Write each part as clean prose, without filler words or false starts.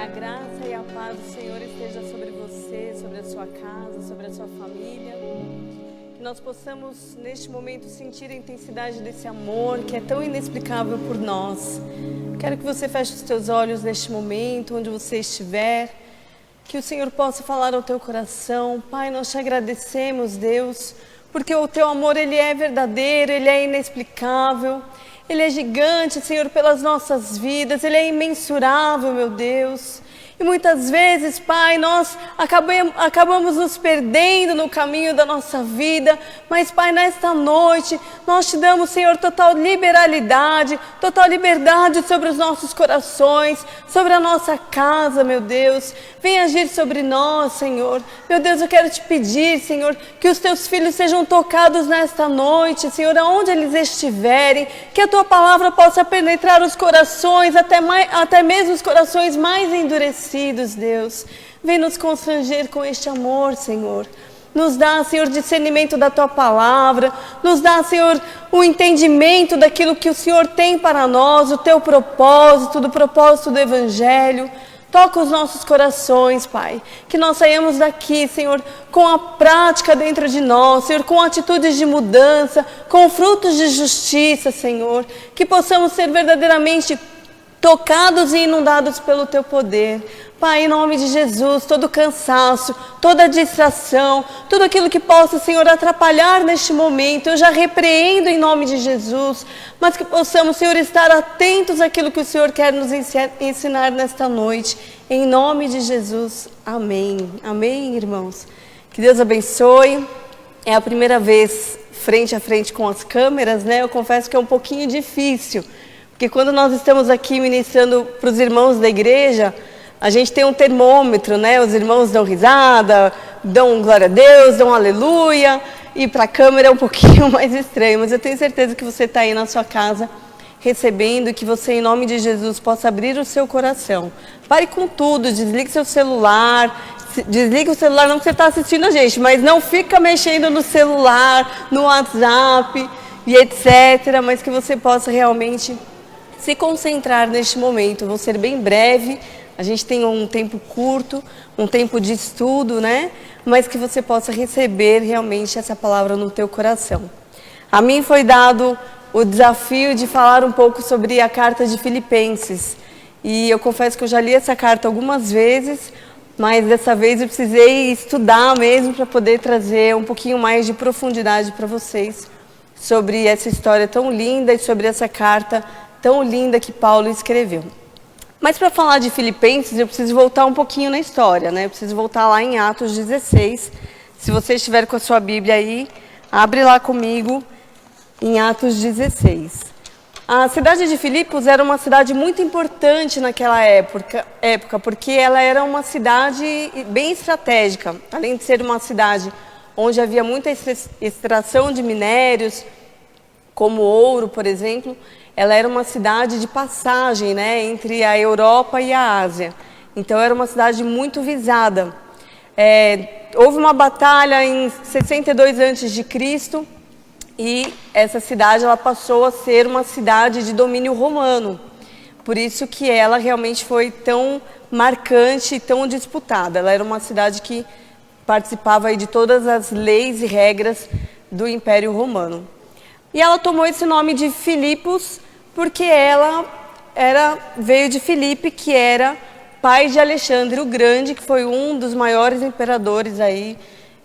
a graça e a paz do Senhor esteja sobre você, sobre a sua casa, sobre a sua família. Que nós possamos, neste momento, sentir a intensidade desse amor que é tão inexplicável por nós. Quero que você feche os teus olhos neste momento, onde você estiver. Que o Senhor possa falar ao teu coração. Pai, nós te agradecemos, Deus, porque o teu amor, ele é verdadeiro, ele é inexplicável. Ele é gigante, Senhor, pelas nossas vidas. Ele é imensurável, meu Deus. E muitas vezes, Pai, nós acabamos nos perdendo no caminho da nossa vida. Mas, Pai, nesta noite, nós te damos, Senhor, total liberalidade, total liberdade sobre os nossos corações, sobre a nossa casa, meu Deus. Vem agir sobre nós, Senhor. Meu Deus, eu quero te pedir, Senhor, que os teus filhos sejam tocados nesta noite, Senhor, aonde eles estiverem, que a tua palavra possa penetrar os corações, até mesmo os corações mais endurecidos. Deus, vem nos constranger com este amor, Senhor. Nos dá, Senhor, discernimento da tua palavra. Nos dá, Senhor, o entendimento daquilo que o Senhor tem para nós, o teu propósito, do propósito do Evangelho. Toca os nossos corações, Pai. Que nós saímos daqui, Senhor, com a prática dentro de nós, Senhor, com atitudes de mudança, com frutos de justiça, Senhor. Que possamos ser verdadeiramente tocados e inundados pelo teu poder. Pai, em nome de Jesus, todo cansaço, toda distração, tudo aquilo que possa, Senhor, atrapalhar neste momento, eu já repreendo em nome de Jesus, mas que possamos, Senhor, estar atentos àquilo que o Senhor quer nos ensinar nesta noite. Em nome de Jesus, amém. Amém, irmãos. Que Deus abençoe. É a primeira vez frente a frente com as câmeras, né? Eu confesso que é um pouquinho difícil. Porque quando nós estamos aqui ministrando para os irmãos da igreja, a gente tem um termômetro, né? Os irmãos dão risada, dão glória a Deus, dão aleluia. E para a câmera é um pouquinho mais estranho. Mas eu tenho certeza que você está aí na sua casa recebendo e que você, em nome de Jesus, possa abrir o seu coração. Pare com tudo, desligue seu celular. Desliga o celular, não que você está assistindo a gente, mas não fica mexendo no celular, no WhatsApp e etc. Mas que você possa realmente se concentrar neste momento. Vou ser bem breve, a gente tem um tempo curto, um tempo de estudo, né? Mas que você possa receber realmente essa palavra no teu coração. A mim foi dado o desafio de falar um pouco sobre a carta de Filipenses. E eu confesso que eu já li essa carta algumas vezes, mas dessa vez eu precisei estudar mesmo para poder trazer um pouquinho mais de profundidade para vocês sobre essa história tão linda e sobre essa carta tão linda que Paulo escreveu. Mas para falar de Filipenses, eu preciso voltar um pouquinho na história, né? Eu preciso voltar lá em Atos 16. Se você estiver com a sua Bíblia aí, abre lá comigo em Atos 16. A cidade de Filipos era uma cidade muito importante naquela época, porque ela era uma cidade bem estratégica. Além de ser uma cidade onde havia muita extração de minérios, como ouro, por exemplo, ela era uma cidade de passagem, né, entre a Europa e a Ásia. Então era uma cidade muito visada. Houve uma batalha em 62 a.C. e essa cidade ela passou a ser uma cidade de domínio romano. Por isso que ela realmente foi tão marcante e tão disputada. Ela era uma cidade que participava aí de todas as leis e regras do Império Romano. E ela tomou esse nome de Filipos porque ela veio de Filipe, que era pai de Alexandre o Grande, que foi um dos maiores imperadores aí,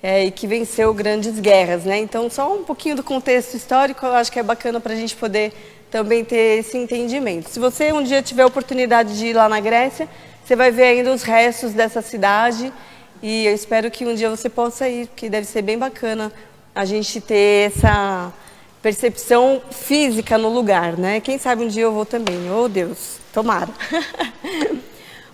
e que venceu grandes guerras, né? Então, só um pouquinho do contexto histórico, eu acho que é bacana para a gente poder também ter esse entendimento. Se você um dia tiver a oportunidade de ir lá na Grécia, você vai ver ainda os restos dessa cidade, e eu espero que um dia você possa ir, porque deve ser bem bacana a gente ter essa percepção física no lugar, né? Quem sabe um dia eu vou também. Oh, Deus, tomara.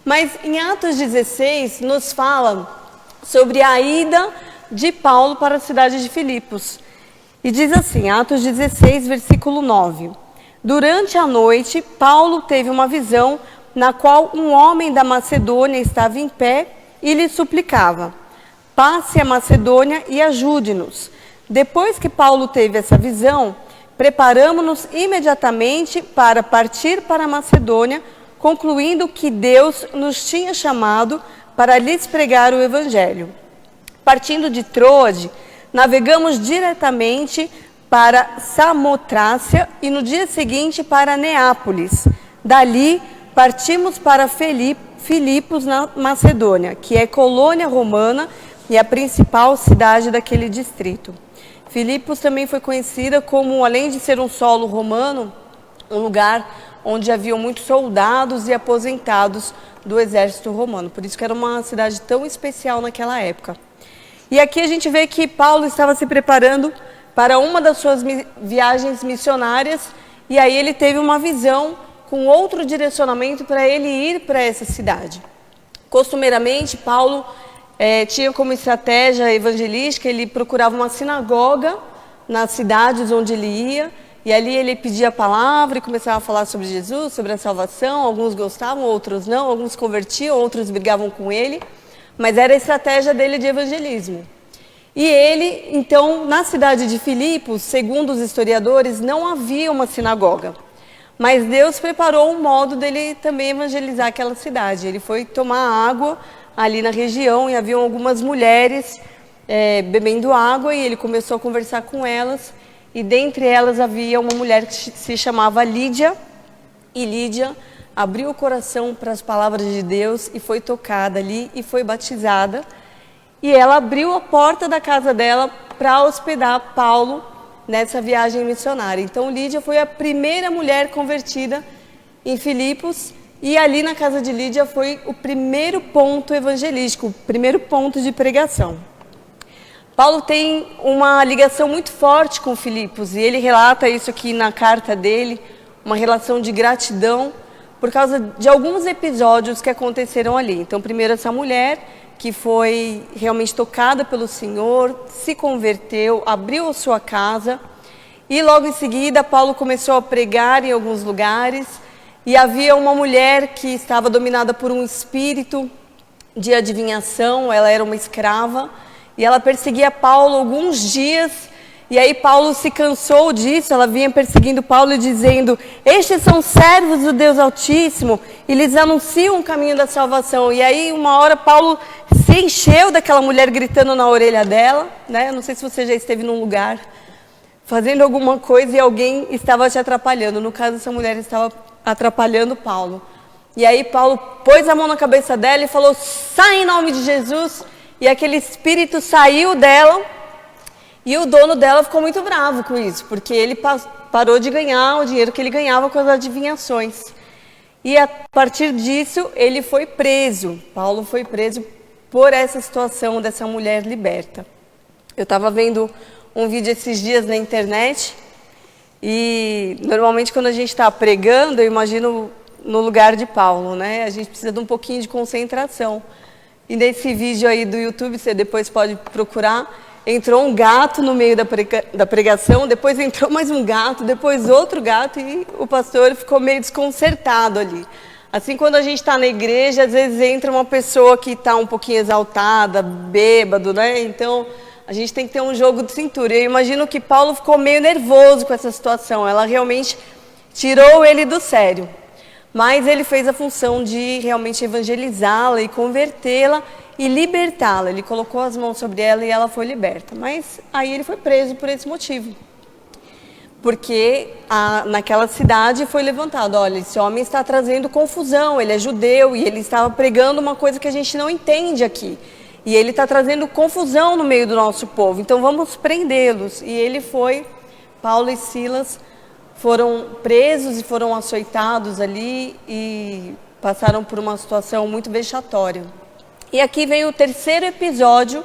Mas em Atos 16 nos fala sobre a ida de Paulo para a cidade de Filipos. E diz assim, Atos 16, versículo 9. Durante a noite, Paulo teve uma visão na qual um homem da Macedônia estava em pé e lhe suplicava: passe a Macedônia e ajude-nos. Depois que Paulo teve essa visão, preparamo-nos imediatamente para partir para a Macedônia concluindo que Deus nos tinha chamado para lhes pregar o Evangelho. Partindo de Troade, navegamos diretamente para Samotrácia e no dia seguinte para Neápolis. Dali, partimos para Filipos, na Macedônia, que é colônia romana e a principal cidade daquele distrito. Filipos também foi conhecida como, além de ser um solo romano, um lugar onde haviam muitos soldados e aposentados do exército romano. Por isso que era uma cidade tão especial naquela época. E aqui a gente vê que Paulo estava se preparando para uma das suas viagens missionárias, e aí ele teve uma visão com outro direcionamento para ele ir para essa cidade. Costumeiramente, Paulo tinha como estratégia evangelística, ele procurava uma sinagoga nas cidades onde ele ia, e ali ele pedia a palavra e começava a falar sobre Jesus, sobre a salvação. Alguns gostavam, outros não, alguns convertiam, outros brigavam com ele, mas era a estratégia dele de evangelismo. E ele, então, na cidade de Filipos, segundo os historiadores, não havia uma sinagoga. Mas Deus preparou um modo dele também evangelizar aquela cidade. Ele foi tomar água ali na região e haviam algumas mulheres bebendo água, e ele começou a conversar com elas. E dentre elas havia uma mulher que se chamava Lídia. E Lídia abriu o coração para as palavras de Deus e foi tocada ali e foi batizada. E ela abriu a porta da casa dela para hospedar Paulo nessa viagem missionária. Então Lídia foi a primeira mulher convertida em Filipos, e ali na casa de Lídia foi o primeiro ponto evangelístico, o primeiro ponto de pregação. Paulo tem uma ligação muito forte com Filipos, e ele relata isso aqui na carta dele, uma relação de gratidão por causa de alguns episódios que aconteceram ali. Então, primeiro essa mulher que foi realmente tocada pelo Senhor, se converteu, abriu a sua casa, e logo em seguida Paulo começou a pregar em alguns lugares, e havia uma mulher que estava dominada por um espírito de adivinhação. Ela era uma escrava, e ela perseguia Paulo alguns dias, e aí Paulo se cansou disso. Ela vinha perseguindo Paulo e dizendo: estes são servos do Deus Altíssimo, e lhes anunciam o caminho da salvação. E aí uma hora Paulo se encheu daquela mulher gritando na orelha dela, né? Não sei se você já esteve num lugar fazendo alguma coisa e alguém estava te atrapalhando. No caso, essa mulher estava atrapalhando Paulo. E aí Paulo pôs a mão na cabeça dela e falou: sai em nome de Jesus. E aquele espírito saiu dela, e o dono dela ficou muito bravo com isso, porque ele parou de ganhar o dinheiro que ele ganhava com as adivinhações. E a partir disso, ele foi preso. Paulo foi preso por essa situação dessa mulher liberta. Eu estava vendo um vídeo esses dias na internet, e normalmente quando a gente está pregando, eu imagino no lugar de Paulo, né? A gente precisa de um pouquinho de concentração. E nesse vídeo aí do YouTube, você depois pode procurar, entrou um gato no meio da pregação, depois entrou mais um gato, depois outro gato, e o pastor ficou meio desconcertado ali. Assim, quando a gente está na igreja, às vezes entra uma pessoa que está um pouquinho exaltada, bêbado, né? Então, a gente tem que ter um jogo de cintura. Eu imagino que Paulo ficou meio nervoso com essa situação. Ela realmente tirou ele do sério. Mas ele fez a função de realmente evangelizá-la e convertê-la e libertá-la. Ele colocou as mãos sobre ela e ela foi liberta. Mas aí ele foi preso por esse motivo. Porque naquela cidade foi levantado: olha, esse homem está trazendo confusão, ele é judeu e ele estava pregando uma coisa que a gente não entende aqui. E ele está trazendo confusão no meio do nosso povo, então vamos prendê-los. E ele foi, Paulo e Silas foram presos e foram açoitados ali e passaram por uma situação muito vexatória. E aqui vem o terceiro episódio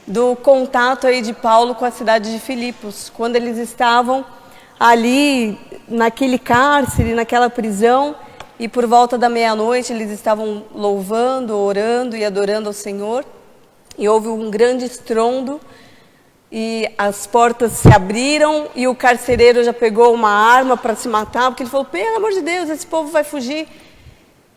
do contato aí de Paulo com a cidade de Filipos, quando eles estavam ali naquele cárcere, naquela prisão, e por volta da meia-noite eles estavam louvando, orando e adorando ao Senhor, e houve um grande estrondo, e as portas se abriram, e o carcereiro já pegou uma arma para se matar, porque ele falou: pelo amor de Deus, esse povo vai fugir.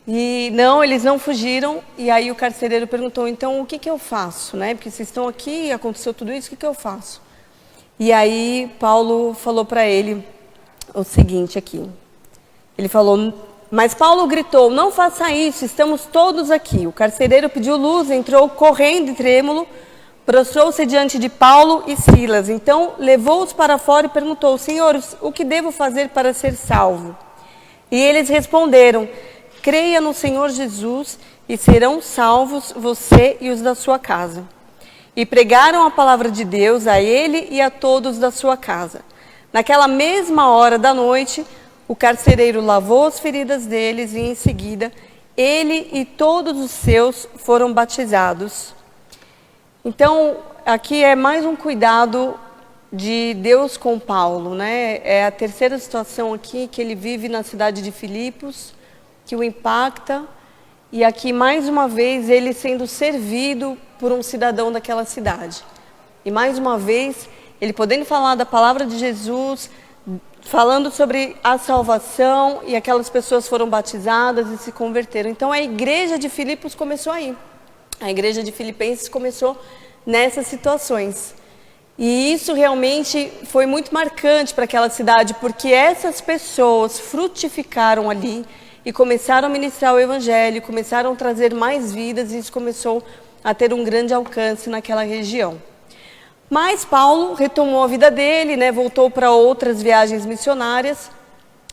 E não, eles não fugiram. E aí o carcereiro perguntou: então o que eu faço, né? Porque vocês estão aqui, aconteceu tudo isso, o que eu faço? E aí Paulo falou para ele o seguinte aqui. Ele falou: Mas Paulo gritou: não faça isso, estamos todos aqui. O carcereiro pediu luz, entrou correndo e trêmulo, prostrou-se diante de Paulo e Silas. Então levou-os para fora e perguntou: senhores, o que devo fazer para ser salvo? E eles responderam: creia no Senhor Jesus e serão salvos você e os da sua casa. E pregaram a palavra de Deus a ele e a todos da sua casa. Naquela mesma hora da noite, o carcereiro lavou as feridas deles e em seguida ele e todos os seus foram batizados. Então, aqui é mais um cuidado de Deus com Paulo, né? É a terceira situação aqui que ele vive na cidade de Filipos, que o impacta, e aqui mais uma vez ele sendo servido por um cidadão daquela cidade. E mais uma vez ele podendo falar da palavra de Jesus, falando sobre a salvação, e aquelas pessoas foram batizadas e se converteram. Então a igreja de Filipos começou aí. A igreja de Filipenses começou nessas situações. E isso realmente foi muito marcante para aquela cidade, porque essas pessoas frutificaram ali e começaram a ministrar o evangelho, começaram a trazer mais vidas, e isso começou a ter um grande alcance naquela região. Mas Paulo retomou a vida dele, né, voltou para outras viagens missionárias,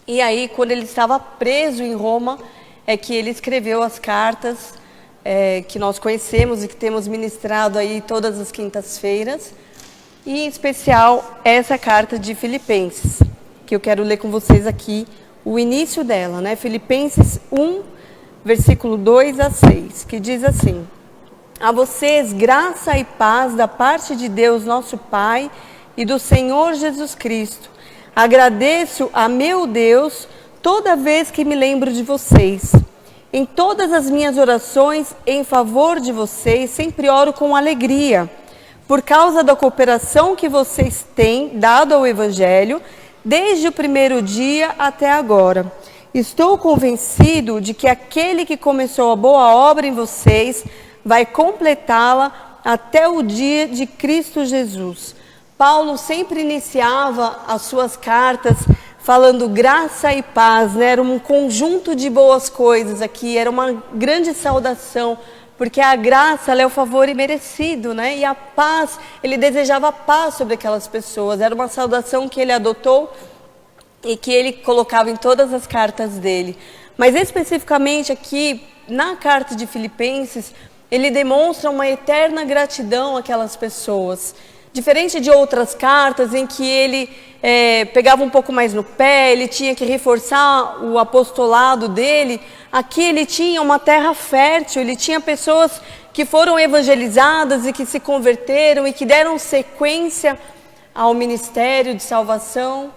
e aí quando ele estava preso em Roma, é que ele escreveu as cartas que nós conhecemos e que temos ministrado aí todas as quintas-feiras, e em especial essa carta de Filipenses, que eu quero ler com vocês aqui, o início dela, né? Filipenses 1, versículo 2 a 6, que diz assim: a vocês graça e paz da parte de Deus nosso Pai e do Senhor Jesus Cristo. Agradeço a meu Deus toda vez que me lembro de vocês. Em todas as minhas orações em favor de vocês, sempre oro com alegria, por causa da cooperação que vocês têm dado ao Evangelho, desde o primeiro dia até agora. Estou convencido de que aquele que começou a boa obra em vocês vai completá-la até o dia de Cristo Jesus. Paulo sempre iniciava as suas cartas falando graça e paz, né? Era um conjunto de boas coisas aqui, era uma grande saudação, porque a graça, ela é o favor imerecido, né? E a paz, ele desejava paz sobre aquelas pessoas. Era uma saudação que ele adotou e que ele colocava em todas as cartas dele. Mas especificamente aqui, na carta de Filipenses, ele demonstra uma eterna gratidão àquelas pessoas. Diferente de outras cartas em que ele pegava um pouco mais no pé, ele tinha que reforçar o apostolado dele, aqui ele tinha uma terra fértil, ele tinha pessoas que foram evangelizadas e que se converteram e que deram sequência ao ministério de salvação.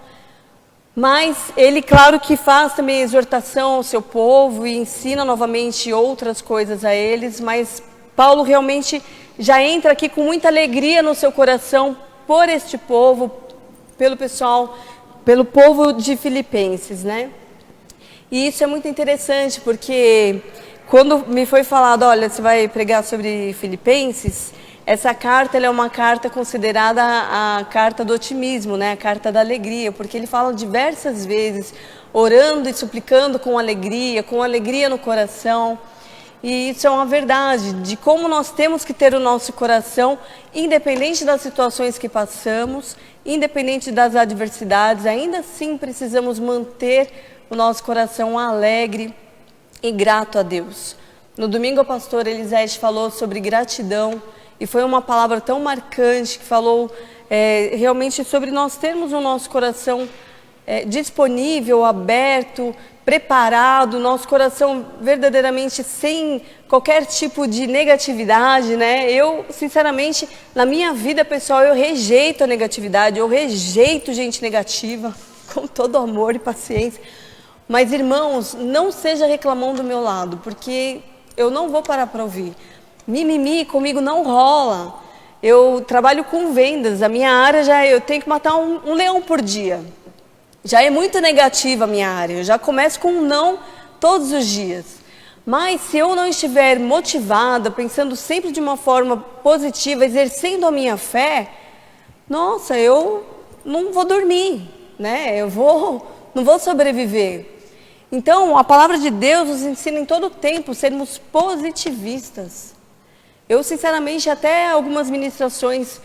Mas ele, claro que faz também exortação ao seu povo e ensina novamente outras coisas a eles, mas Paulo realmente já entra aqui com muita alegria no seu coração por este povo, pelo pessoal, pelo povo de Filipenses, né? E isso é muito interessante, porque quando me foi falado, olha, você vai pregar sobre Filipenses, essa carta ela é uma carta considerada a carta do otimismo, né? A carta da alegria, porque ele fala diversas vezes, orando e suplicando com alegria no coração. E isso é uma verdade, de como nós temos que ter o nosso coração, independente das situações que passamos, independente das adversidades, ainda assim precisamos manter o nosso coração alegre e grato a Deus. No domingo, o pastor Elisete falou sobre gratidão, e foi uma palavra tão marcante, que falou realmente sobre nós termos o nosso coração disponível, aberto, preparado, nosso coração verdadeiramente sem qualquer tipo de negatividade, né? Eu, sinceramente, na minha vida pessoal, eu rejeito a negatividade, eu rejeito gente negativa, com todo amor e paciência. Mas, irmãos, não seja reclamão do meu lado, porque eu não vou parar para ouvir. Mimimi comigo não rola. Eu trabalho com vendas, a minha área eu tenho que matar um leão por dia. Já é muito negativa a minha área, eu já começo com um não todos os dias. Mas se eu não estiver motivada, pensando sempre de uma forma positiva, exercendo a minha fé, nossa, eu não vou dormir, né? Não vou sobreviver. Então, a palavra de Deus nos ensina em todo tempo sermos positivistas. Eu, sinceramente, até algumas ministrações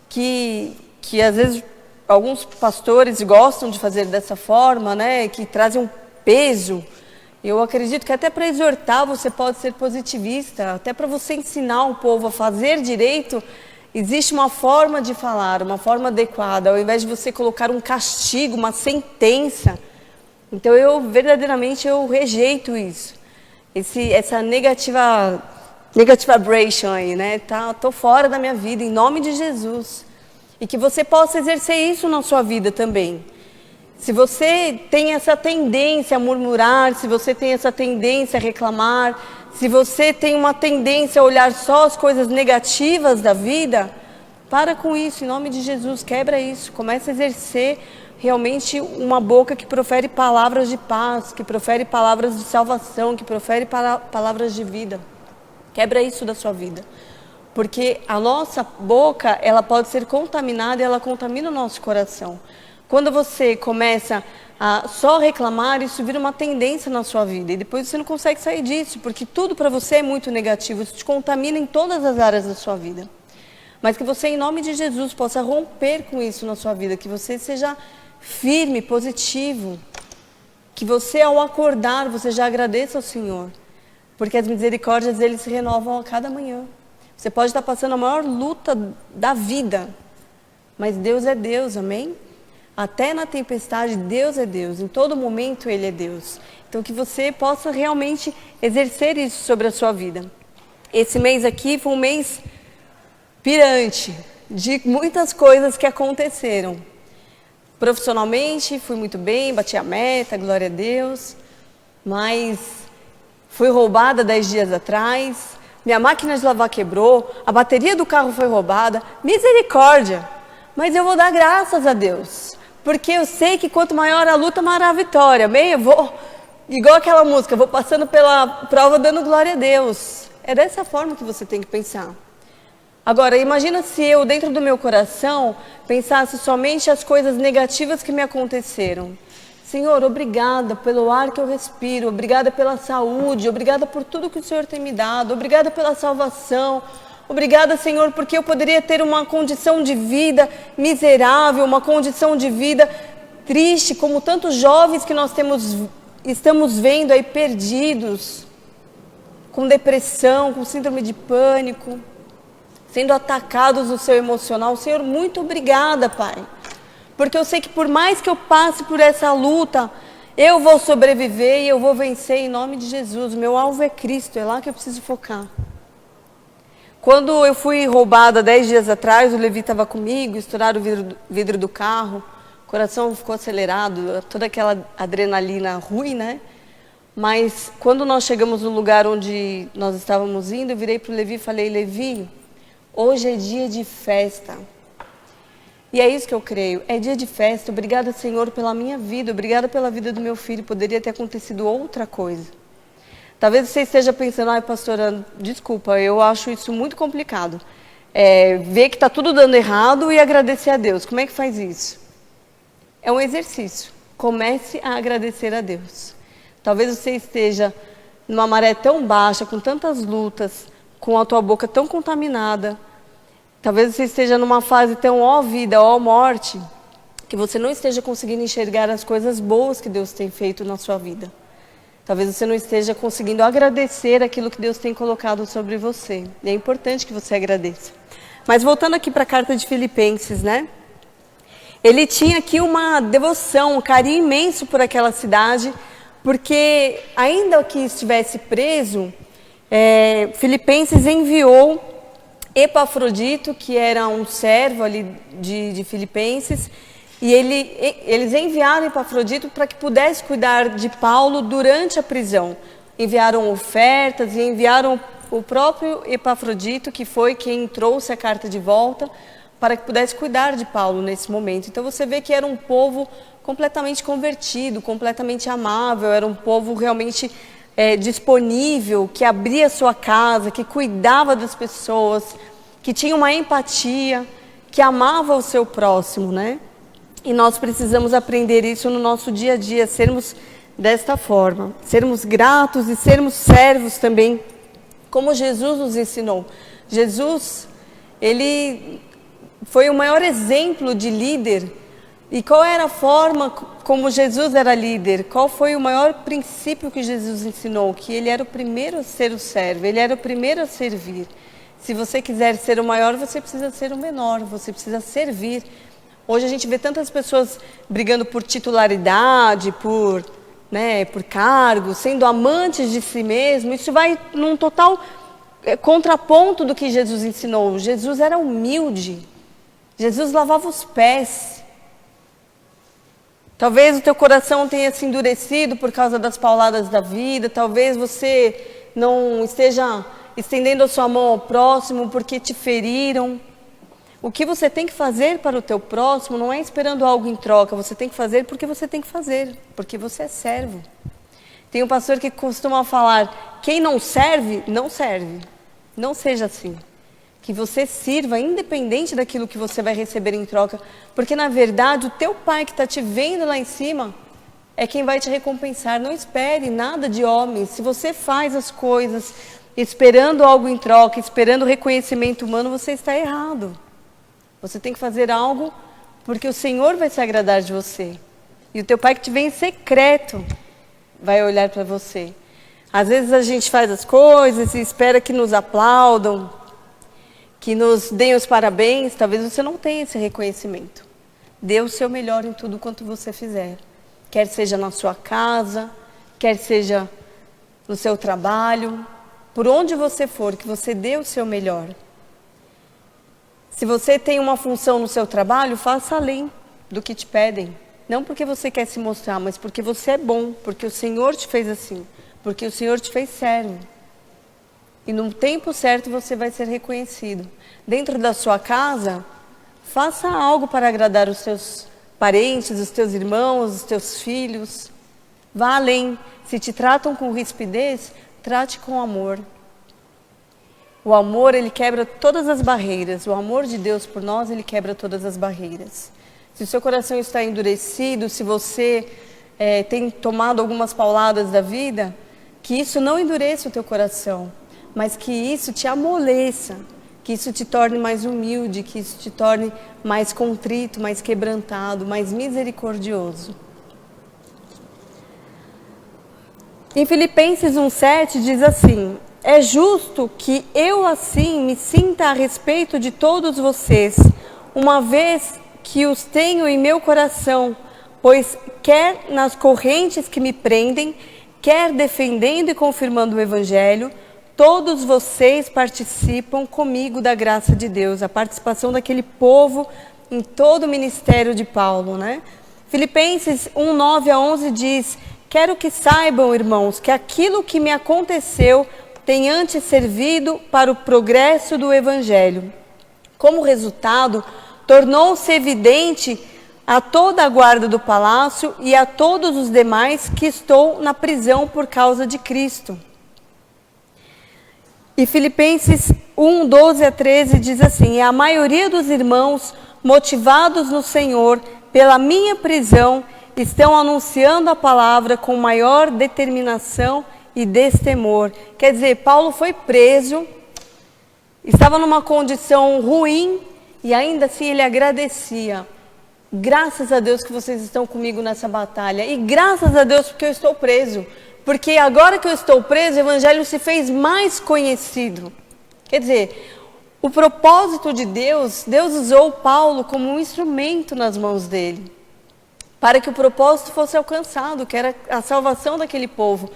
que às vezes alguns pastores gostam de fazer dessa forma, né, que trazem um peso. Eu acredito que até para exortar você pode ser positivista, até para você ensinar o povo a fazer direito, existe uma forma de falar, uma forma adequada, ao invés de você colocar um castigo, uma sentença. Então eu verdadeiramente rejeito isso. Essa negativa vibration aí, né? Tô fora da minha vida, em nome de Jesus. E que você possa exercer isso na sua vida também. Se você tem essa tendência a murmurar, se você tem essa tendência a reclamar, se você tem uma tendência a olhar só as coisas negativas da vida, para com isso, em nome de Jesus, quebra isso. Começa a exercer realmente uma boca que profere palavras de paz, que profere palavras de salvação, que profere palavras de vida. Quebra isso da sua vida. Porque a nossa boca, ela pode ser contaminada e ela contamina o nosso coração. Quando você começa a só reclamar, isso vira uma tendência na sua vida. E depois você não consegue sair disso, porque tudo para você é muito negativo. Isso te contamina em todas as áreas da sua vida. Mas que você, em nome de Jesus, possa romper com isso na sua vida. Que você seja firme, positivo. Que você, ao acordar, você já agradeça ao Senhor. Porque as misericórdias dele se renovam a cada manhã. Você pode estar passando a maior luta da vida. Mas Deus é Deus, amém? Até na tempestade, Deus é Deus. Em todo momento, Ele é Deus. Então, que você possa realmente exercer isso sobre a sua vida. Esse mês aqui foi um mês pirante, de muitas coisas que aconteceram. Profissionalmente, fui muito bem, bati a meta, glória a Deus. Mas fui roubada 10 dias atrás. Minha máquina de lavar quebrou. A bateria do carro foi roubada. Misericórdia! Mas eu vou dar graças a Deus. Porque eu sei que quanto maior a luta, maior a vitória. Amém? Eu vou, igual aquela música, vou passando pela prova dando glória a Deus. É dessa forma que você tem que pensar. Agora, imagina se eu, dentro do meu coração, pensasse somente as coisas negativas que me aconteceram. Senhor, obrigada pelo ar que eu respiro, obrigada pela saúde, obrigada por tudo que o Senhor tem me dado, obrigada pela salvação. Obrigada, Senhor, porque eu poderia ter uma condição de vida miserável, uma condição de vida triste, como tantos jovens que nós estamos vendo aí perdidos, com depressão, com síndrome de pânico, sendo atacados no seu emocional. Senhor, muito obrigada, Pai, porque eu sei que por mais que eu passe por essa luta, eu vou sobreviver e eu vou vencer em nome de Jesus. O meu alvo é Cristo, é lá que eu preciso focar. Quando eu fui roubada 10 dias atrás, o Levi estava comigo, estouraram o vidro do carro, o coração ficou acelerado, toda aquela adrenalina ruim, né? Mas quando nós chegamos no lugar onde nós estávamos indo, eu virei para o Levi e falei, Levi, hoje é dia de festa. E é isso que eu creio, é dia de festa. Obrigada, Senhor, pela minha vida, obrigada pela vida do meu filho. Poderia ter acontecido outra coisa. Talvez você esteja pensando, ai pastora, desculpa, eu acho isso muito complicado. Ver que está tudo dando errado e agradecer a Deus. Como é que faz isso? É um exercício. Comece a agradecer a Deus. Talvez você esteja numa maré tão baixa, com tantas lutas, com a tua boca tão contaminada. Talvez você esteja numa fase tão ó vida, ó morte, que você não esteja conseguindo enxergar as coisas boas que Deus tem feito na sua vida. Talvez você não esteja conseguindo agradecer aquilo que Deus tem colocado sobre você. E é importante que você agradeça. Mas voltando aqui para a carta de Filipenses, né? Ele tinha aqui uma devoção, um carinho imenso por aquela cidade, porque ainda que estivesse preso, Filipenses enviou Epafrodito, que era um servo ali de Filipenses, e eles enviaram Epafrodito para que pudesse cuidar de Paulo durante a prisão. Enviaram ofertas e enviaram o próprio Epafrodito, que foi quem trouxe a carta de volta, para que pudesse cuidar de Paulo nesse momento. Então você vê que era um povo completamente convertido, completamente amável, era um povo realmente disponível, que abria sua casa, que cuidava das pessoas, que tinha uma empatia, que amava o seu próximo, né? E nós precisamos aprender isso no nosso dia a dia, sermos desta forma. Sermos gratos e sermos servos também, como Jesus nos ensinou. Jesus, ele foi o maior exemplo de líder. E qual era a forma como Jesus era líder? Qual foi o maior princípio que Jesus ensinou? Que ele era o primeiro a ser o servo, ele era o primeiro a servir. Se você quiser ser o maior, você precisa ser o menor, você precisa servir. Hoje a gente vê tantas pessoas brigando por titularidade, por cargo, sendo amantes de si mesmo. Isso vai num total contraponto do que Jesus ensinou. Jesus era humilde, Jesus lavava os pés. Talvez o teu coração tenha se endurecido por causa das pauladas da vida, talvez você não esteja estendendo a sua mão ao próximo porque te feriram. O que você tem que fazer para o teu próximo não é esperando algo em troca, você tem que fazer porque você tem que fazer, porque você é servo. Tem um pastor que costuma falar, quem não serve, não serve. Não seja assim. Que você sirva independente daquilo que você vai receber em troca, porque na verdade o teu pai que está te vendo lá em cima é quem vai te recompensar. Não espere nada de homens. Se você faz as coisas esperando algo em troca, esperando reconhecimento humano, você está errado. Você tem que fazer algo porque o Senhor vai se agradar de você. E o teu pai que te vê em secreto vai olhar para você. Às vezes a gente faz as coisas e espera que nos aplaudam, que nos deem os parabéns. Talvez você não tenha esse reconhecimento. Dê o seu melhor em tudo quanto você fizer. Quer seja na sua casa, quer seja no seu trabalho, por onde você for, que você dê o seu melhor. Se você tem uma função no seu trabalho, faça além do que te pedem. Não porque você quer se mostrar, mas porque você é bom, porque o Senhor te fez assim, porque o Senhor te fez servo. E no tempo certo você vai ser reconhecido. Dentro da sua casa, faça algo para agradar os seus parentes, os teus irmãos, os teus filhos. Vá além. Se te tratam com rispidez, trate com amor. O amor, ele quebra todas as barreiras. O amor de Deus por nós, ele quebra todas as barreiras. Se o seu coração está endurecido, se você tem tomado algumas pauladas da vida, que isso não endureça o teu coração, mas que isso te amoleça, que isso te torne mais humilde, que isso te torne mais contrito, mais quebrantado, mais misericordioso. Em Filipenses 1,7 diz assim: é justo que eu assim me sinta a respeito de todos vocês, uma vez que os tenho em meu coração, pois quer nas correntes que me prendem, quer defendendo e confirmando o Evangelho, todos vocês participam comigo da graça de Deus. A participação daquele povo em todo o ministério de Paulo, né? Filipenses 1:9-11 diz: quero que saibam, irmãos, que aquilo que me aconteceu tem antes servido para o progresso do Evangelho. Como resultado, tornou-se evidente a toda a guarda do palácio e a todos os demais que estou na prisão por causa de Cristo. E Filipenses 1:12-13 diz assim: e a maioria dos irmãos, motivados no Senhor pela minha prisão, estão anunciando a palavra com maior determinação e destemor. Quer dizer, Paulo foi preso, estava numa condição ruim e ainda assim ele agradecia. Graças a Deus que vocês estão comigo nessa batalha. E graças a Deus porque eu estou preso. Porque agora que eu estou preso, o Evangelho se fez mais conhecido. Quer dizer, o propósito de Deus, Deus usou Paulo como um instrumento nas mãos dele, para que o propósito fosse alcançado, que era a salvação daquele povo.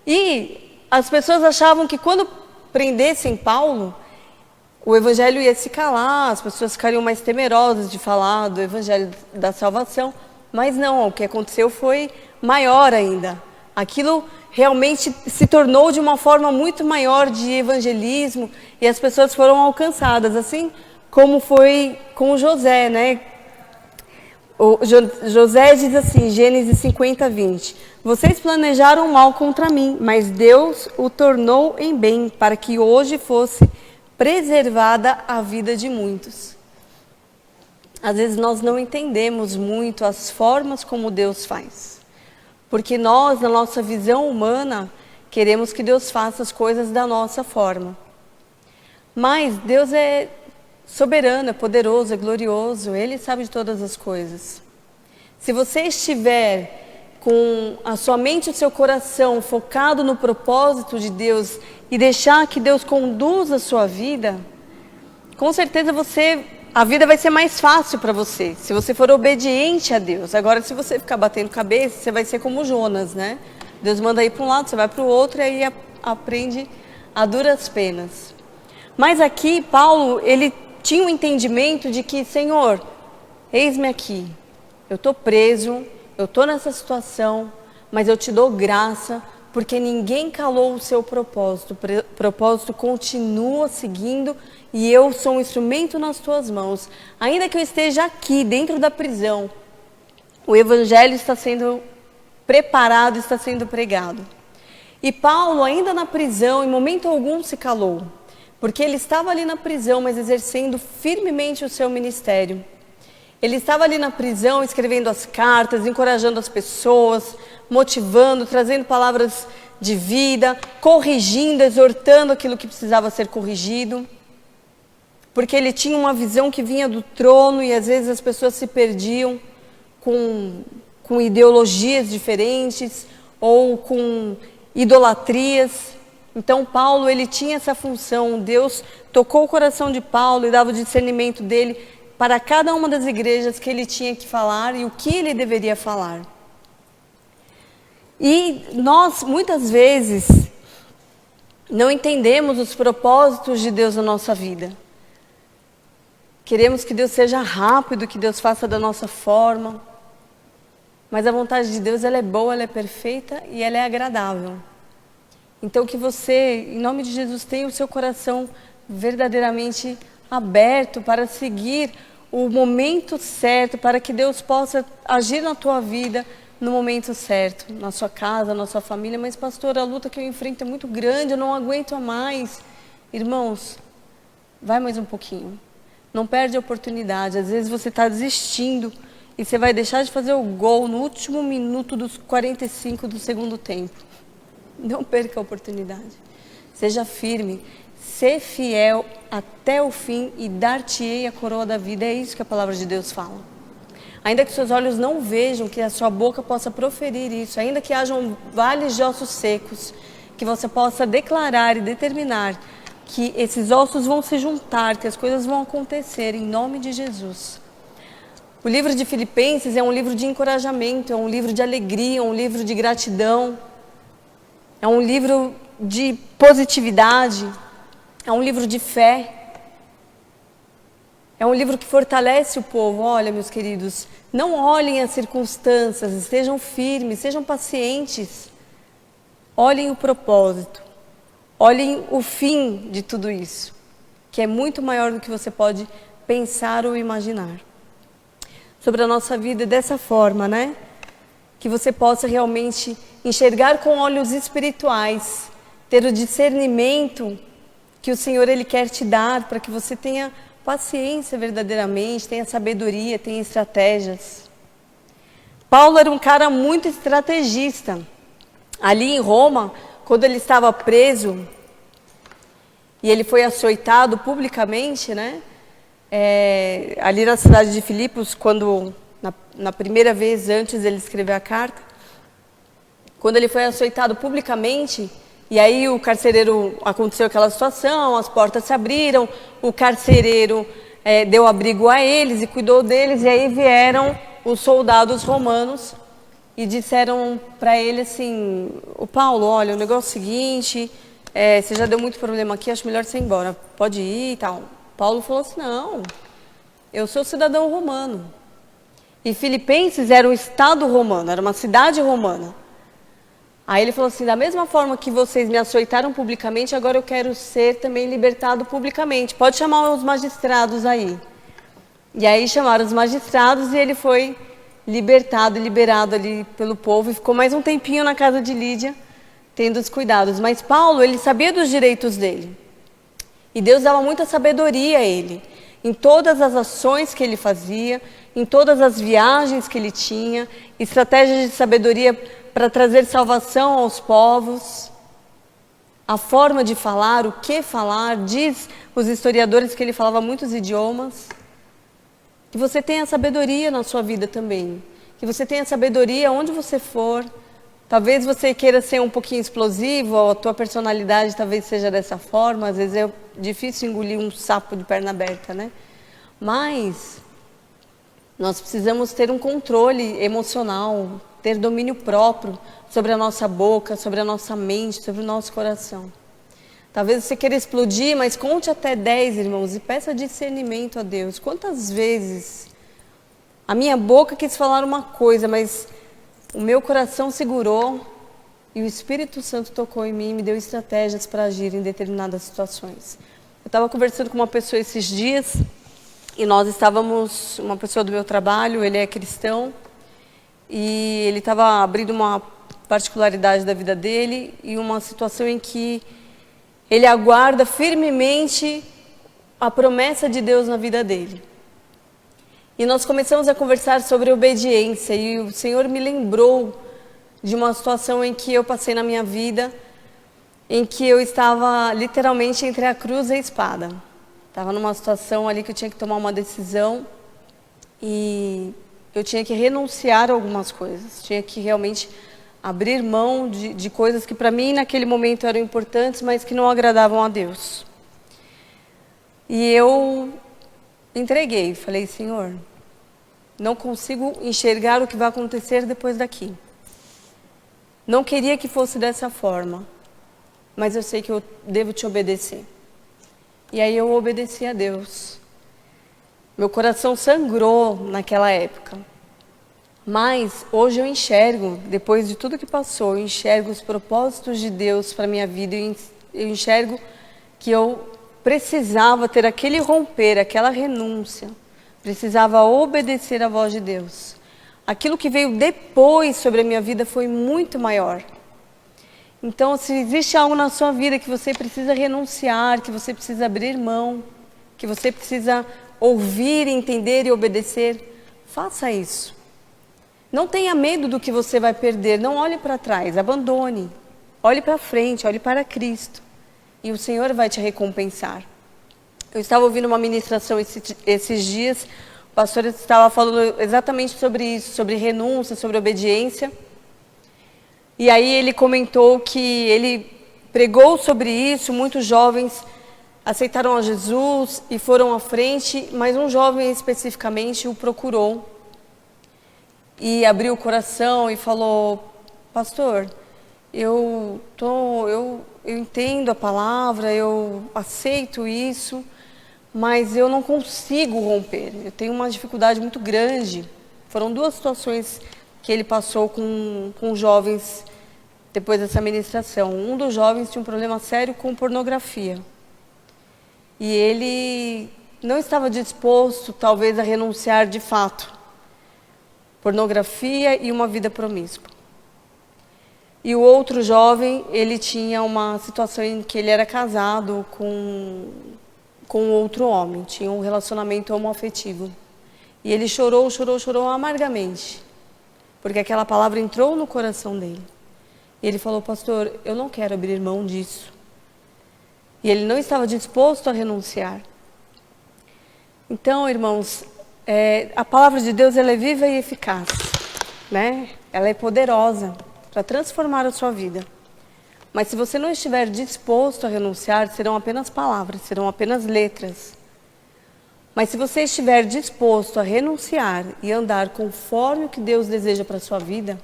E as pessoas achavam que quando prendessem Paulo, o Evangelho ia se calar, as pessoas ficariam mais temerosas de falar do Evangelho da salvação. Mas não, o que aconteceu foi maior ainda. Aquilo realmente se tornou de uma forma muito maior de evangelismo e as pessoas foram alcançadas, assim como foi com José, né? José diz assim, Gênesis 50:20: vocês planejaram mal contra mim, mas Deus o tornou em bem, para que hoje fosse preservada a vida de muitos. Às vezes nós não entendemos muito as formas como Deus faz. Porque nós, na nossa visão humana, queremos que Deus faça as coisas da nossa forma. Mas Deus é soberano, é poderoso, é glorioso, Ele sabe de todas as coisas. Se você estiver com a sua mente e o seu coração focado no propósito de Deus e deixar que Deus conduza a sua vida, com certeza a vida vai ser mais fácil para você, se você for obediente a Deus. Agora, se você ficar batendo cabeça, você vai ser como Jonas, né? Deus manda ir para um lado, você vai para o outro e aí aprende a duras penas. Mas aqui, Paulo, ele tinha um entendimento de que, Senhor, eis-me aqui, eu estou preso, eu estou nessa situação, mas eu te dou graça, porque ninguém calou o seu propósito. O propósito continua seguindo e eu sou um instrumento nas tuas mãos. Ainda que eu esteja aqui, dentro da prisão, o evangelho está sendo preparado, está sendo pregado. E Paulo, ainda na prisão, em momento algum se calou, porque ele estava ali na prisão, mas exercendo firmemente o seu ministério. Ele estava ali na prisão, escrevendo as cartas, encorajando as pessoas, motivando, trazendo palavras de vida, corrigindo, exortando aquilo que precisava ser corrigido. Porque ele tinha uma visão que vinha do trono e às vezes as pessoas se perdiam com ideologias diferentes ou com idolatrias. Então Paulo, ele tinha essa função. Deus tocou o coração de Paulo e dava o discernimento dele para cada uma das igrejas que ele tinha que falar e o que ele deveria falar. E nós, muitas vezes, não entendemos os propósitos de Deus na nossa vida. Queremos que Deus seja rápido, que Deus faça da nossa forma. Mas a vontade de Deus, ela é boa, ela é perfeita e ela é agradável. Então que você, em nome de Jesus, tenha o seu coração verdadeiramente aberto para seguir o momento certo, para que Deus possa agir na tua vida no momento certo, na sua casa, na sua família. Mas pastor, a luta que eu enfrento é muito grande, eu não aguento mais. Irmãos, vai mais um pouquinho. Não perde a oportunidade. Às vezes você está desistindo e você vai deixar de fazer o gol no último minuto dos 45 do segundo tempo. Não perca a oportunidade. Seja firme, ser fiel até o fim e dar-te-ei a coroa da vida. É isso que a palavra de Deus fala. Ainda que seus olhos não vejam, que a sua boca possa proferir isso. Ainda que hajam vales de ossos secos, que você possa declarar e determinar que esses ossos vão se juntar, que as coisas vão acontecer em nome de Jesus. O livro de Filipenses é um livro de encorajamento, é um livro de alegria, é um livro de gratidão, é um livro de positividade, é um livro de fé. É um livro que fortalece o povo. Olha, meus queridos, não olhem as circunstâncias, estejam firmes, sejam pacientes. Olhem o propósito, olhem o fim de tudo isso, que é muito maior do que você pode pensar ou imaginar. Sobre a nossa vida dessa forma, né? Que você possa realmente enxergar com olhos espirituais, ter o discernimento que o Senhor Ele quer te dar, para que você tenha paciência verdadeiramente, tenha sabedoria, tenha estratégias. Paulo era um cara muito estrategista. Ali em Roma, quando ele estava preso e ele foi açoitado publicamente, né? Ali na cidade de Filipos, quando na primeira vez antes ele escrever a carta, quando ele foi açoitado publicamente, e aí o carcereiro, aconteceu aquela situação, as portas se abriram, o carcereiro deu abrigo a eles e cuidou deles, e aí vieram os soldados romanos e disseram para ele assim: o Paulo, olha, o negócio é o seguinte, você já deu muito problema aqui, acho melhor você ir embora, pode ir e tal. Paulo falou assim: não, eu sou cidadão romano. E Filipenses era um estado romano, era uma cidade romana. Aí ele falou assim: da mesma forma que vocês me açoitaram publicamente, agora eu quero ser também libertado publicamente. Pode chamar os magistrados aí. E aí chamaram os magistrados e ele foi libertado, liberado ali pelo povo. E ficou mais um tempinho na casa de Lídia, tendo os cuidados. Mas Paulo, ele sabia dos direitos dele. E Deus dava muita sabedoria a ele. Em todas as ações que ele fazia, em todas as viagens que ele tinha, estratégias de sabedoria para trazer salvação aos povos. A forma de falar, o que falar, diz os historiadores que ele falava muitos idiomas. Que você tenha sabedoria na sua vida também. Que você tenha sabedoria onde você for. Talvez você queira ser um pouquinho explosivo, ou a tua personalidade talvez seja dessa forma. Às vezes é difícil engolir um sapo de perna aberta, né? Mas nós precisamos ter um controle emocional, ter domínio próprio sobre a nossa boca, sobre a nossa mente, sobre o nosso coração. Talvez você queira explodir, mas conte até 10, irmãos, e peça discernimento a Deus. Quantas vezes a minha boca quis falar uma coisa, mas o meu coração segurou e o Espírito Santo tocou em mim e me deu estratégias para agir em determinadas situações. Eu estava conversando com uma pessoa esses dias e nós estávamos, uma pessoa do meu trabalho, ele é cristão, e ele estava abrindo uma particularidade da vida dele e uma situação em que ele aguarda firmemente a promessa de Deus na vida dele. E nós começamos a conversar sobre obediência e o Senhor me lembrou de uma situação em que eu passei na minha vida, em que eu estava literalmente entre a cruz e a espada. Estava numa situação ali que eu tinha que tomar uma decisão e eu tinha que renunciar a algumas coisas, tinha que realmente abrir mão de coisas que para mim naquele momento eram importantes, mas que não agradavam a Deus. E eu entreguei, falei, Senhor, não consigo enxergar o que vai acontecer depois daqui. Não queria que fosse dessa forma, mas eu sei que eu devo te obedecer. E aí eu obedeci a Deus. Meu coração sangrou naquela época. Mas hoje eu enxergo, depois de tudo que passou, eu enxergo os propósitos de Deus para a minha vida. Eu enxergo que eu precisava ter aquele romper, aquela renúncia. Precisava obedecer à voz de Deus. Aquilo que veio depois sobre a minha vida foi muito maior. Então, se existe algo na sua vida que você precisa renunciar, que você precisa abrir mão, que você precisa ouvir, entender e obedecer, faça isso. Não tenha medo do que você vai perder, não olhe para trás, abandone. Olhe para frente, olhe para Cristo. E o Senhor vai te recompensar. Eu estava ouvindo uma ministração esses dias, o pastor estava falando exatamente sobre isso, sobre renúncia, sobre obediência. E aí ele comentou que ele pregou sobre isso, muitos jovens aceitaram a Jesus e foram à frente, mas um jovem especificamente o procurou e abriu o coração e falou, pastor, eu entendo a palavra, eu aceito isso, mas eu não consigo romper, eu tenho uma dificuldade muito grande. Foram 2 situações que ele passou com jovens depois dessa ministração. Um dos jovens tinha um problema sério com pornografia. E ele não estava disposto, talvez, a renunciar de fato. Pornografia e uma vida promíscua. E o outro jovem, ele tinha uma situação em que ele era casado com outro homem, tinha um relacionamento homoafetivo. E ele chorou amargamente, porque aquela palavra entrou no coração dele. E ele falou, pastor, eu não quero abrir mão disso. E ele não estava disposto a renunciar. Então, irmãos, a palavra de Deus ela é viva e eficaz, né? Ela é poderosa para transformar a sua vida. Mas se você não estiver disposto a renunciar, serão apenas palavras, serão apenas letras. Mas se você estiver disposto a renunciar e andar conforme o que Deus deseja para a sua vida,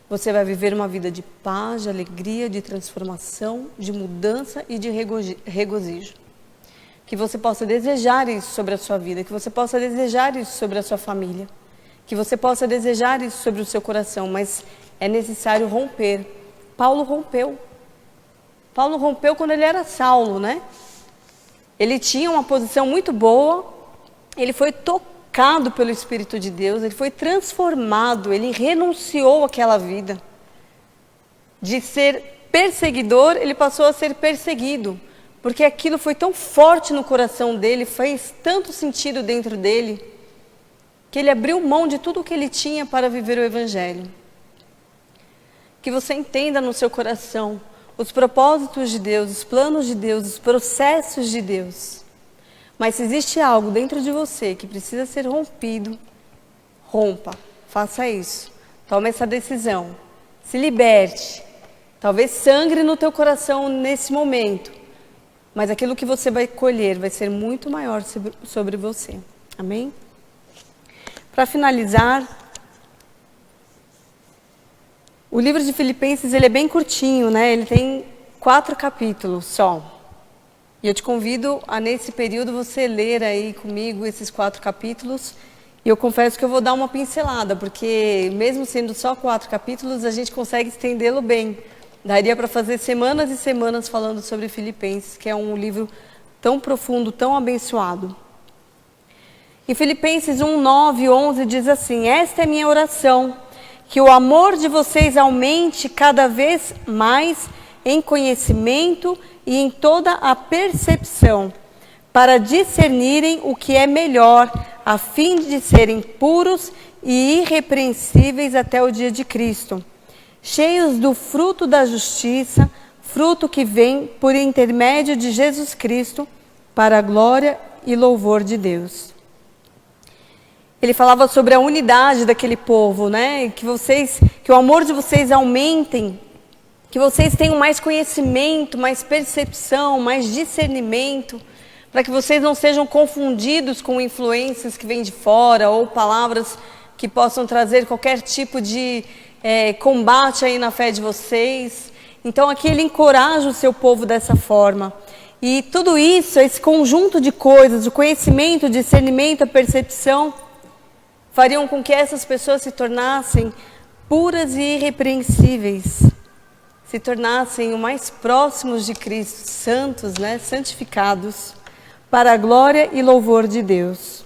você vai viver uma vida de paz, de alegria, de transformação, de mudança e de regozijo. Que você possa desejar isso sobre a sua vida, que você possa desejar isso sobre a sua família, que você possa desejar isso sobre o seu coração, mas é necessário romper. Paulo rompeu. Paulo rompeu quando ele era Saulo, né? Ele tinha uma posição muito boa, ele foi tocado pelo Espírito de Deus, ele foi transformado, ele renunciou àquela vida. De ser perseguidor, ele passou a ser perseguido, porque aquilo foi tão forte no coração dele, fez tanto sentido dentro dele, que ele abriu mão de tudo o que ele tinha para viver o Evangelho. que você entenda no seu coração os propósitos de Deus, os planos de Deus, os processos de Deus. Mas se existe algo dentro de você que precisa ser rompido, rompa, faça isso. Tome essa decisão, se liberte. Talvez sangre no teu coração nesse momento, mas aquilo que você vai colher vai ser muito maior sobre você. Amém? Para finalizar, o livro de Filipenses ele é bem curtinho, né? Ele tem 4 capítulos só. E eu te convido a, nesse período, você ler aí comigo esses 4 capítulos. E eu confesso que eu vou dar uma pincelada, porque mesmo sendo só 4 capítulos, a gente consegue estendê-lo bem. Daria para fazer semanas e semanas falando sobre Filipenses, que é um livro tão profundo, tão abençoado. Em Filipenses 1, 9 e 11 diz assim: esta é minha oração, que o amor de vocês aumente cada vez mais em conhecimento e em toda a percepção, para discernirem o que é melhor, a fim de serem puros e irrepreensíveis até o dia de Cristo, cheios do fruto da justiça, fruto que vem por intermédio de Jesus Cristo, para a glória e louvor de Deus. Ele falava sobre a unidade daquele povo, né? Que o amor de vocês aumentem, que vocês tenham mais conhecimento, mais percepção, mais discernimento, para que vocês não sejam confundidos com influências que vêm de fora ou palavras que possam trazer qualquer tipo de combate aí na fé de vocês. Então aqui ele encoraja o seu povo dessa forma. E tudo isso, esse conjunto de coisas, o conhecimento, o discernimento, a percepção, fariam com que essas pessoas se tornassem puras e irrepreensíveis, se tornassem o mais próximos de Cristo, santos, né? Santificados, para a glória e louvor de Deus.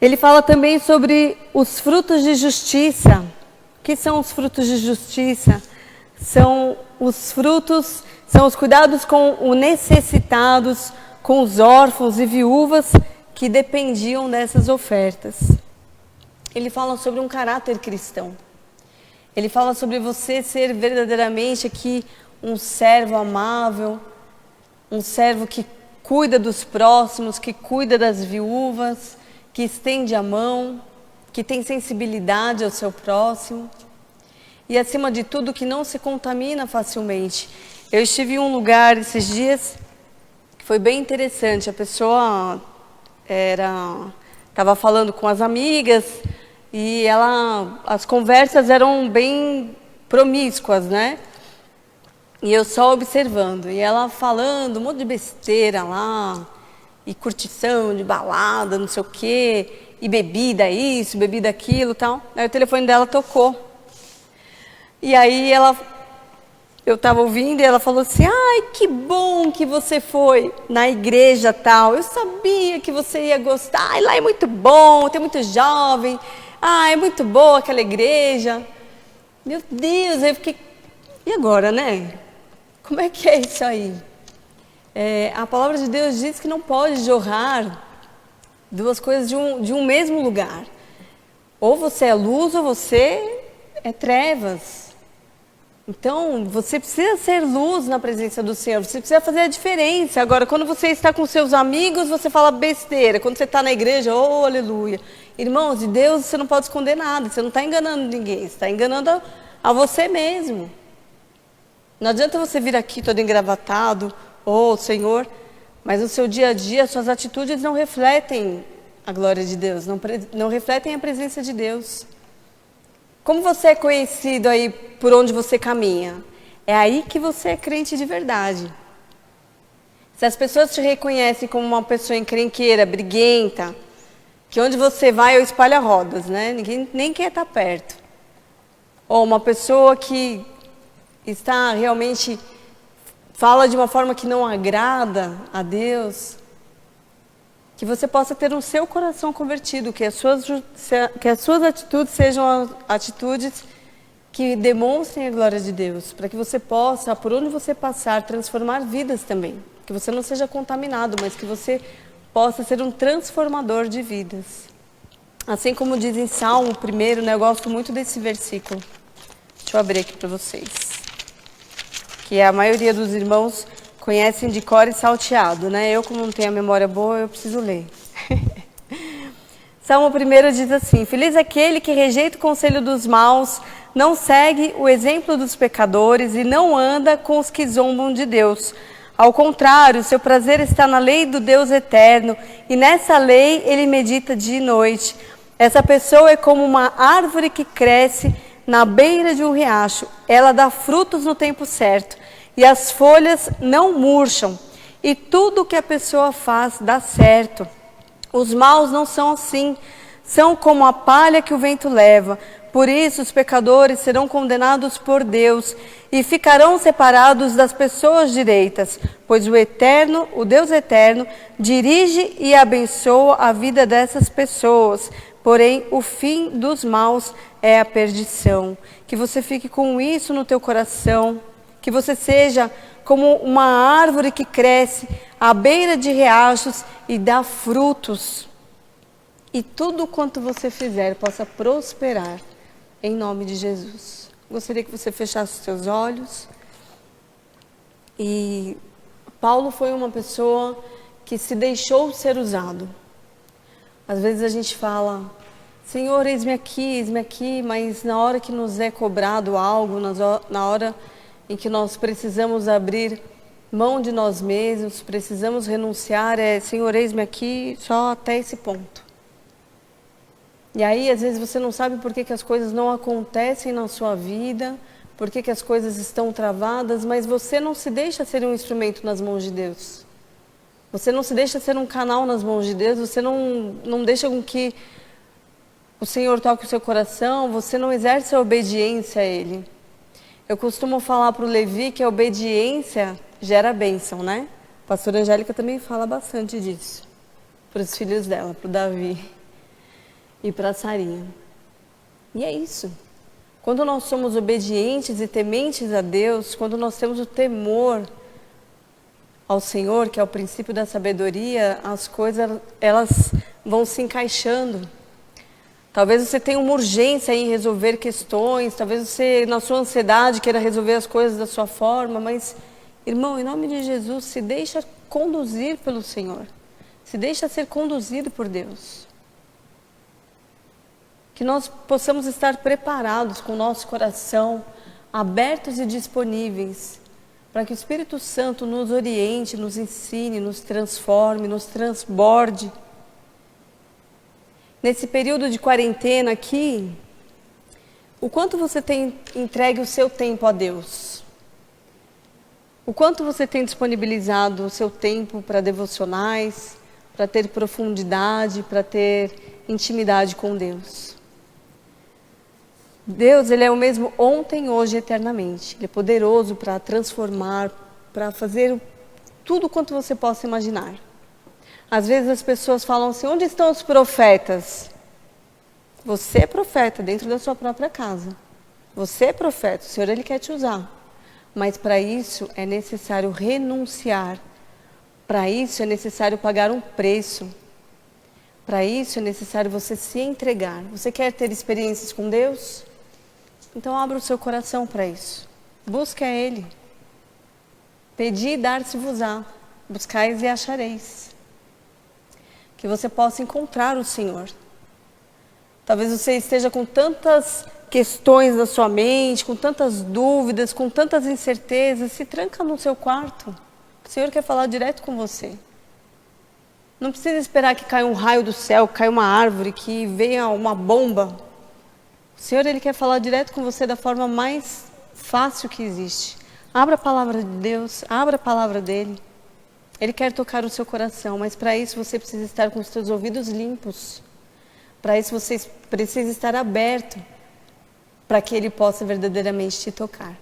Ele fala também sobre os frutos de justiça. O que são os frutos de justiça? São os cuidados com os necessitados, com os órfãos e viúvas que dependiam dessas ofertas. Ele fala sobre um caráter cristão. Ele fala sobre você ser verdadeiramente aqui um servo amável, um servo que cuida dos próximos, que cuida das viúvas, que estende a mão, que tem sensibilidade ao seu próximo. E acima de tudo, que não se contamina facilmente. Eu estive em um lugar esses dias que foi bem interessante. A pessoa estava falando com as amigas e as conversas eram bem promíscuas, né? E eu só observando. E ela falando um monte de besteira lá, e curtição de balada, não sei o quê, e bebida isso, bebida aquilo, tal. Aí o telefone dela tocou. E aí eu estava ouvindo e ela falou assim: ai, que bom que você foi na igreja tal. Eu sabia que você ia gostar. Ai, lá é muito bom, tem muito jovem. Ah, é muito boa aquela igreja. Meu Deus, aí eu fiquei... E agora, né? Como é que é isso aí? A palavra de Deus diz que não pode jorrar duas coisas de um mesmo lugar. Ou você é luz ou você é trevas. Então, você precisa ser luz na presença do Senhor, você precisa fazer a diferença. Agora, quando você está com seus amigos, você fala besteira. Quando você está na igreja, oh, aleluia. Irmãos, de Deus você não pode esconder nada, você não está enganando ninguém, você está enganando a você mesmo. Não adianta você vir aqui todo engravatado, oh, Senhor, mas no seu dia a dia, suas atitudes não refletem a glória de Deus, não refletem a presença de Deus. Como você é conhecido aí por onde você caminha? É aí que você é crente de verdade. Se as pessoas te reconhecem como uma pessoa encrenqueira, briguenta, que onde você vai eu espalho rodas, né? Ninguém nem quer estar perto. Ou uma pessoa que está realmente, fala de uma forma que não agrada a Deus, que você possa ter o seu coração convertido, que as suas atitudes sejam atitudes que demonstrem a glória de Deus, para que você possa, por onde você passar, transformar vidas também. Que você não seja contaminado, mas que você possa ser um transformador de vidas. Assim como diz em Salmo 1, né, eu gosto muito desse versículo. Deixa eu abrir aqui para vocês. Que a maioria dos irmãos conhecem de cor e salteado, né? Eu, como não tenho a memória boa, eu preciso ler. Salmo 1 diz assim: Feliz aquele que rejeita o conselho dos maus, não segue o exemplo dos pecadores e não anda com os que zombam de Deus. Ao contrário, seu prazer está na lei do Deus eterno, e nessa lei ele medita dia e noite. Essa pessoa é como uma árvore que cresce na beira de um riacho. Ela dá frutos no tempo certo, e as folhas não murcham, e tudo o que a pessoa faz dá certo. Os maus não são assim, são como a palha que o vento leva. Por isso os pecadores serão condenados por Deus e ficarão separados das pessoas direitas, pois o Eterno, o Deus Eterno, dirige e abençoa a vida dessas pessoas. Porém, o fim dos maus é a perdição. Que você fique com isso no teu coração, que você seja como uma árvore que cresce à beira de riachos e dá frutos. E tudo quanto você fizer possa prosperar. Em nome de Jesus. Gostaria que você fechasse os seus olhos. E Paulo foi uma pessoa que se deixou ser usado. Às vezes a gente fala, Senhor, eis-me aqui, mas na hora que nos é cobrado algo, na hora em que nós precisamos abrir mão de nós mesmos, precisamos renunciar, Senhor, eis-me aqui, só até esse ponto. E aí, às vezes, você não sabe por que as coisas não acontecem na sua vida, por que as coisas estão travadas, mas você não se deixa ser um instrumento nas mãos de Deus. Você não se deixa ser um canal nas mãos de Deus, você não deixa com que o Senhor toque o seu coração, você não exerce a obediência a Ele. Eu costumo falar para o Levi que a obediência gera bênção, né? A pastora Angélica também fala bastante disso, para os filhos dela, para o Davi e para a Sarinha. E é isso. Quando nós somos obedientes e tementes a Deus, quando nós temos o temor ao Senhor, que é o princípio da sabedoria, as coisas elas vão se encaixando. Talvez você tenha uma urgência em resolver questões, talvez você, na sua ansiedade, queira resolver as coisas da sua forma, mas, irmão, em nome de Jesus, se deixa conduzir pelo Senhor. Se deixa ser conduzido por Deus. Que nós possamos estar preparados com o nosso coração, abertos e disponíveis, para que o Espírito Santo nos oriente, nos ensine, nos transforme, nos transborde. Nesse período de quarentena aqui, o quanto você tem entregue o seu tempo a Deus? O quanto você tem disponibilizado o seu tempo para devocionais, para ter profundidade, para ter intimidade com Deus? Deus, Ele é o mesmo ontem, hoje e eternamente. Ele é poderoso para transformar, para fazer tudo quanto você possa imaginar. Às vezes as pessoas falam assim, onde estão os profetas? Você é profeta dentro da sua própria casa. Você é profeta, o Senhor Ele quer te usar. Mas para isso é necessário renunciar. Para isso é necessário pagar um preço. Para isso é necessário você se entregar. Você quer ter experiências com Deus? Então abra o seu coração para isso. Busque a Ele. Pedi e dar-se-vos-á. Buscais e achareis. Que você possa encontrar o Senhor. Talvez você esteja com tantas questões na sua mente, com tantas dúvidas, com tantas incertezas. Se tranca no seu quarto. O Senhor quer falar direto com você. Não precisa esperar que caia um raio do céu, que caia uma árvore, que venha uma bomba. O Senhor, Ele quer falar direto com você da forma mais fácil que existe. Abra a palavra de Deus, abra a palavra dEle. Ele quer tocar o seu coração, mas para isso você precisa estar com os seus ouvidos limpos. Para isso você precisa estar aberto, para que Ele possa verdadeiramente te tocar.